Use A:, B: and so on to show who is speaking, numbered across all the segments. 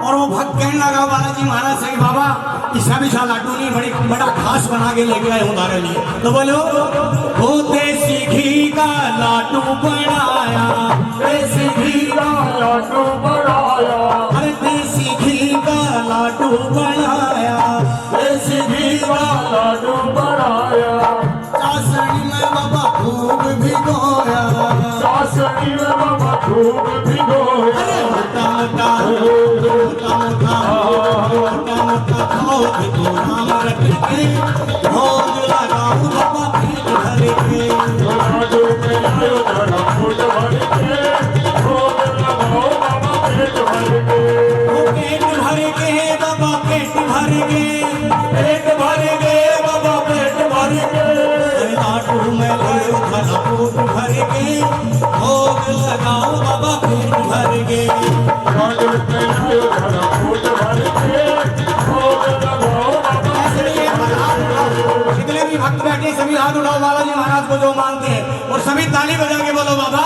A: और वो भक्त कहने लगा बालाजी महाराज से बाबा ईसा भी लाडू नहीं बड़ा खास बना के लेके आए हूँ तारे लिए। तो बोलो वो देसी घी का लाडू बनाया, देसी घी का लाडू बनाया, अरे देसी घी का लाडू बनाया, देसी घी का लाडू बनाया, चाशनी में बाबा खूब भिगोया, चाशनी में बाबा खूब भिगोया, अरे मोटा मोटा खाओ तो नाम रख के भोग लगाओ बाबा पेट भर के, लाडू में आयो जरा पेट भर के, भोग लगाओ बाबा पेट भर के, पेट भर के बाबा पेट भर के, पेट भर के बाबा पेट भर के, लाडू में लायो जरा पेट भर के, भोग लगाओ बाबा पेट भर के, लाडू में लायो जरा पेट भर के, भोग लगाओ बाबा। जितने भी भक्त बैठे सभी हाथ उठाओ बालाजी महाराज को जो मानते हैं और सभी ताली बजा के बोलो बाबा।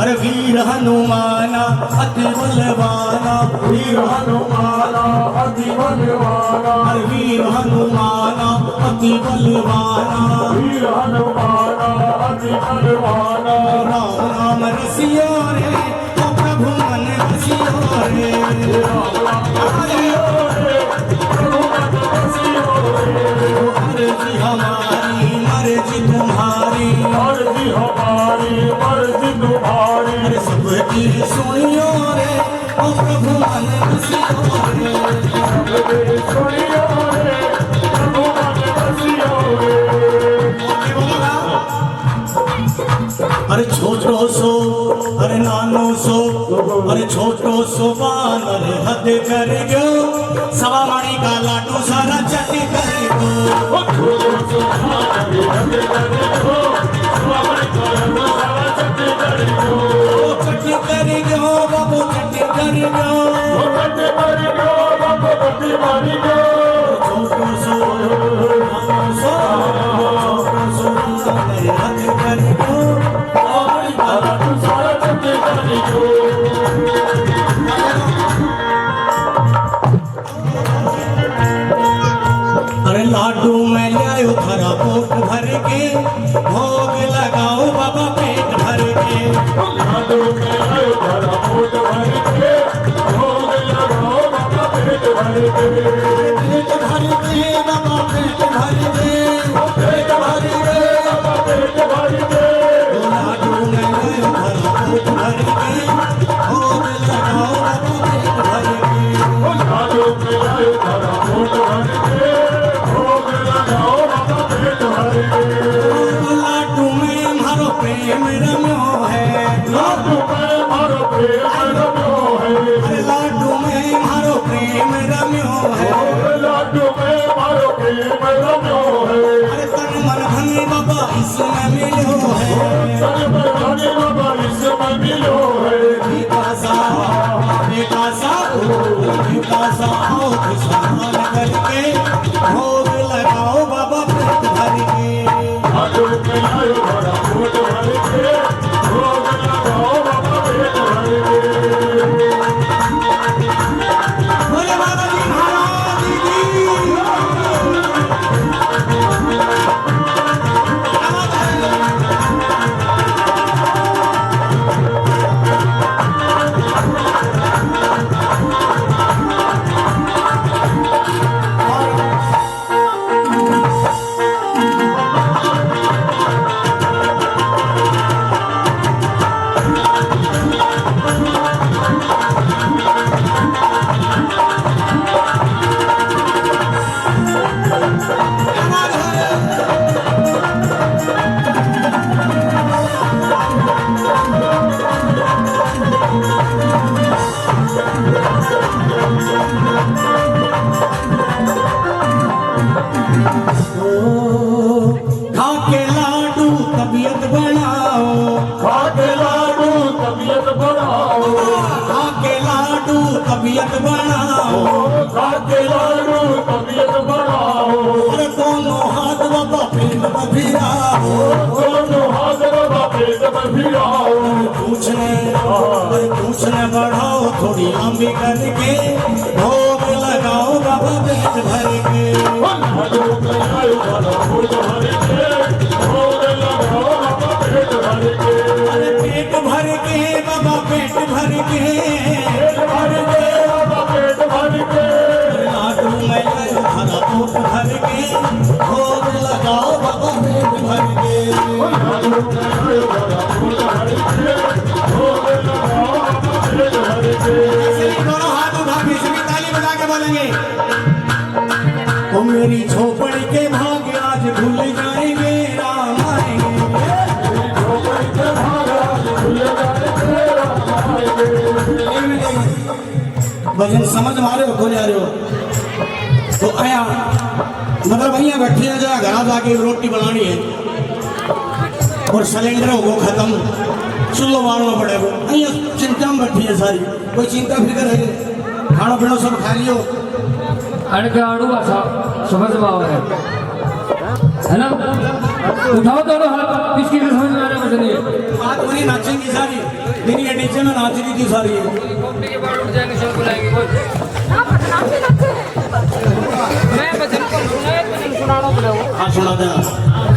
A: अरे वीर हनुमाना अति बलवाना, वीर हनुमाना अति बलवाना, अरे वीर हनुमाना अति बलवाना, वीर हनुमाना अति बलवाना, राम नाम रसियो रे तो प्रभु मन रसियो रे, राम नाम रसियो रे प्रभु मन रसियो रे, मर्जी हमारी मर्जी तुम्हारी, मर्जी हमारी मर्जी तुम्हारी, अरे सबकी सुनियो रे ओ प्रभु मन रसियो रे, सबकी सुनियो रे प्रभु मन रसियो रे। अरे छोटो सो अरे नानो सो, अरे छोटो सो बानर हद कर गयो, सवा मणि का लाडू सारा चटी कर दो, छोटो सो बानर हद कर गयो, सवा मणि का लाडू सारा चटी कर दो, चटी कर गयो बाबू चटी कर गयो, चटी कर गयो बाबू चटी कर गयो, छोटो सो नानो सो, छोटो सो बानर हद कर गयो, अरे लाडू में लायो धरा पोट भर के, भोग लगाओ बाबा पेट भर के, लाडू में लायो धरा पोट भर के, भोग लगाओ बाबा पेट भर के, पेट भर के बाबा पेट भर के, पेट भर के बाबा पेट भर के, लाडू में लायो धरा पोट भर के, भोग लगाओ बाबा पेट भर के, लाडू में लायो धरा पोट भर के, लाडू में मारो प्रेम रम्यो है, लाडू में मारो प्रेम रम्यो है, अरे लाडू में मारो प्रेम रम्यो है, लाडू में मारो प्रेम रम्यो है, अरे तन मन धन बाबा इसमें मिलो है, तन मन धन बाबा इसमें मिलो है, विकासा विकासा आओ किसान करके, भोग लगाओ बाबा पेट भर के, लाडू में लायो धरा पोट भर के, भोग लगाओ बाबा पेट भर के। बोले बालाजी महाराज की तबीयत बनाओ, खाके लाडू तबीयत बनाओ, अरे दोनों हाथ बाबा पेट में भिराओ, दोनों हाथ बाबा पूछने बढ़ाओ थोड़ी लंबी करके भोग लगाओ बाबा पेट भर के अरे पेट भर के बाबा पेट भर के लाडू में भरा पेट भर के भोग लगाओ बाबा पेट भर के दोनों हाथ उठा के सभी ताली बजा के बोलेंगे ओ मेरी झोपड़ी के भाग्य आज भूल जाएंगे राम आएंगे भजन समझ मारे हो खोले आ रहे हो तो आया मतलब भैया बैठे जा घर जाके रोटी बनानी है और सिलेंडर हो खत्म चूल्हो मारना पड़ेगा अँ चिंता में बैठी है सारी कोई चिंता फिक्र है खाना पीना सब खा लियो
B: समझ में आवा है ना उठाओ दोनों हाथ किसकी समझ में आने में चलिए
A: बात बनी नाचेंगी सारी मेरी एडिशन में नाच रही थी सारी
B: कंपनी के बाहर उठ जाएंगे सब बुलाएंगे मैं भजन को सुनाना पड़ेगा
A: हाँ सुना देना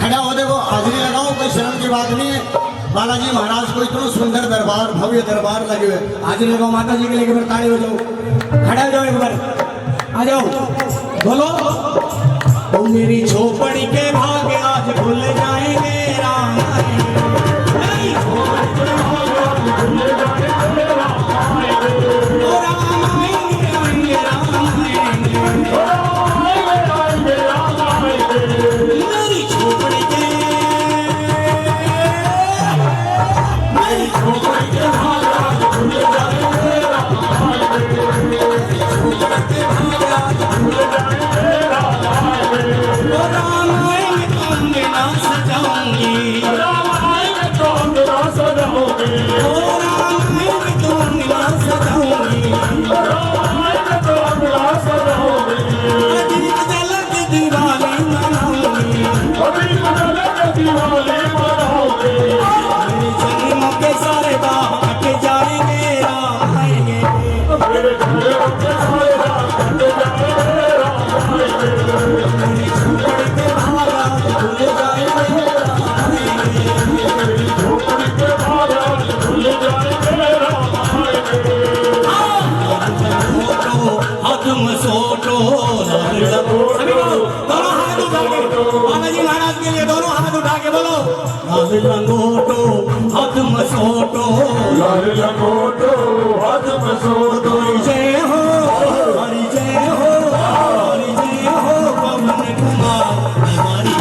A: खड़ा हो देखो हाजिरी लगाओ कोई शर्म की बात नहीं है बालाजी महाराज को इतना सुंदर दरबार भव्य दरबार लगे हुए हाजिरी लगाओ माता जी के लिए एक बार ताली हो जाओ खड़ा हो जाओ एक बार आ जाओ बोलो तुम मेरी झोपड़ी के भाग्य आज भूल जाएंगे राम मेरी झोपड़ी के जन्मों के सारे बाप कट जाएंगे राम आएंगे झोपड़ी के भागा भूल जाएंगे सोटो दोनों हाथ उठा के बालाजी महाराज के लिए दोनों हाथ उठा के बोलो लाल लंगोटो हाथ मसोटो जय हो हरि जय हो हरि जय हो पवन कुमार हमारी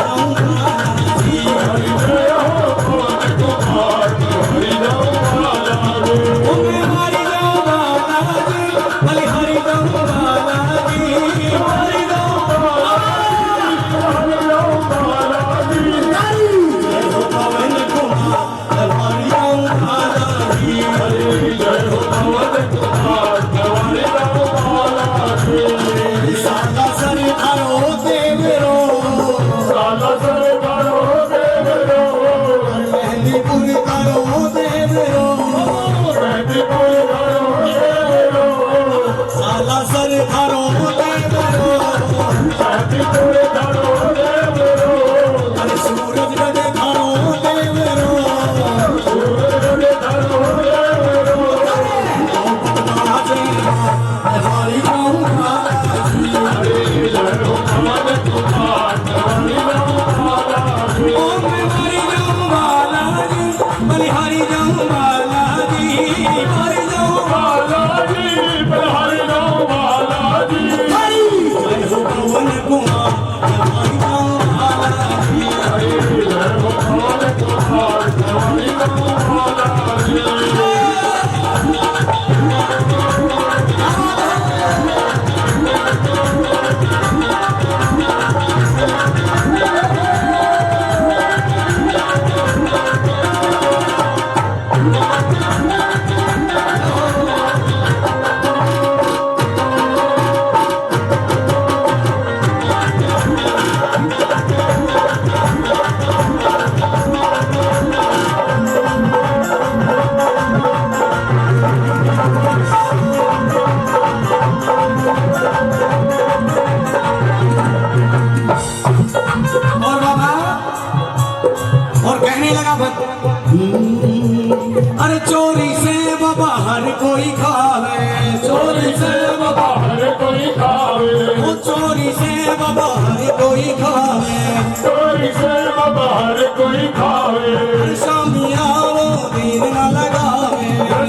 A: से बाबा
C: हर कोई खावे
A: वो चोरी से बाबा हर कोई खावे
C: चोरी से बाबा हर कोई खावे
A: शामिया वो देर न लगावे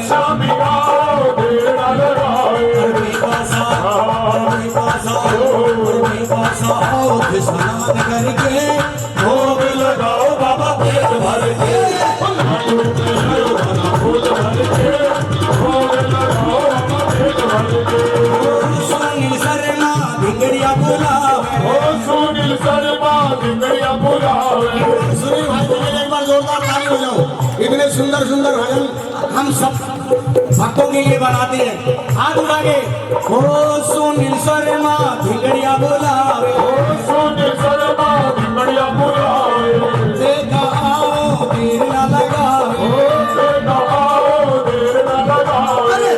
C: शामी आओ देर न लगावे
A: बेपासा स्नान करके
C: भोग लगाओ बाबा पेट भर के फूल भर के भोग लगाओ बाबा पेट भर के
A: सुनील शर्मा भिंगड़िया बुलावे
C: ओ सुनील शर्मा भिंगड़िया बुलावे
A: सुनील भाई के लिए एक बार जोरदार ताली हो जाओ इतने सुंदर सुंदर भजन हम सब भक्तों के लिए बनाते हैं हाथ उठा के ओ सुनील शर्मा भिंगड़िया बुलावे
C: ओ सुनील शर्मा भिंगड़िया बुलावे
A: देखा आओ देर न लगावे
C: ओ देखा आओ देर न लगावे
A: अरे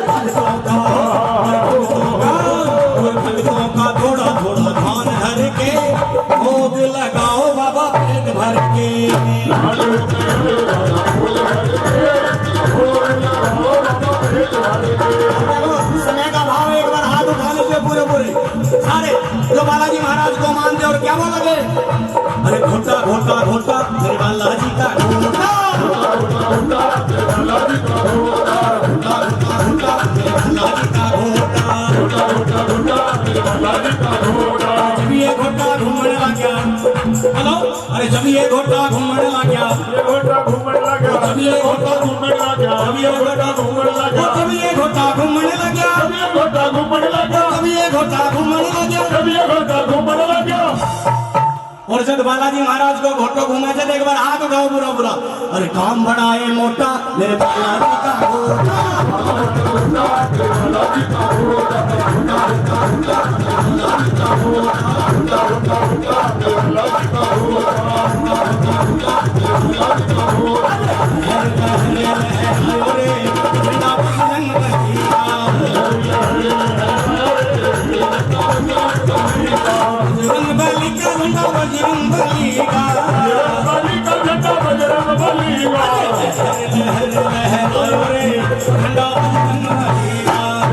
A: भक्तों का थोड़ा थोड़ा ध्यान धर के भोग लगाओ बाबा पेट भर के समय का भाव एक बार हाथ उठा लीजिए पूरे पूरे सारे जो बालाजी महाराज को मानते और क्या बोलोगे अरे घोटा घोटा घोटा मेरे बालाजी का घोटा घोटा घोटा मेरे बालाजी का घोटा जब ये घोटा घूमने लग गया हेलो अरे जब ये घोटा घूमने लग गया
C: घूमने लगा
A: जब ये घोटा
C: घूमने लगा
A: जब ये घोटा
C: घूमने लगा
A: जब ये घोटा घूमने लग गया
C: घोटा घूमने लगा
A: जब ये घोटा घूमने लग गया
C: जब ये घोटा घूमने लगा
A: और जब बालाजी महाराज को घोटो घूमे थे एक बार हाथ उठाओ पूरा पूरा अरे काम बड़ा है मोटा मेरे बालाजी का घोटा बजरंगबली का झंडा बजरंगबली का
C: बली का झंडा बजरंग बली का
A: झंडा बजरंगबली का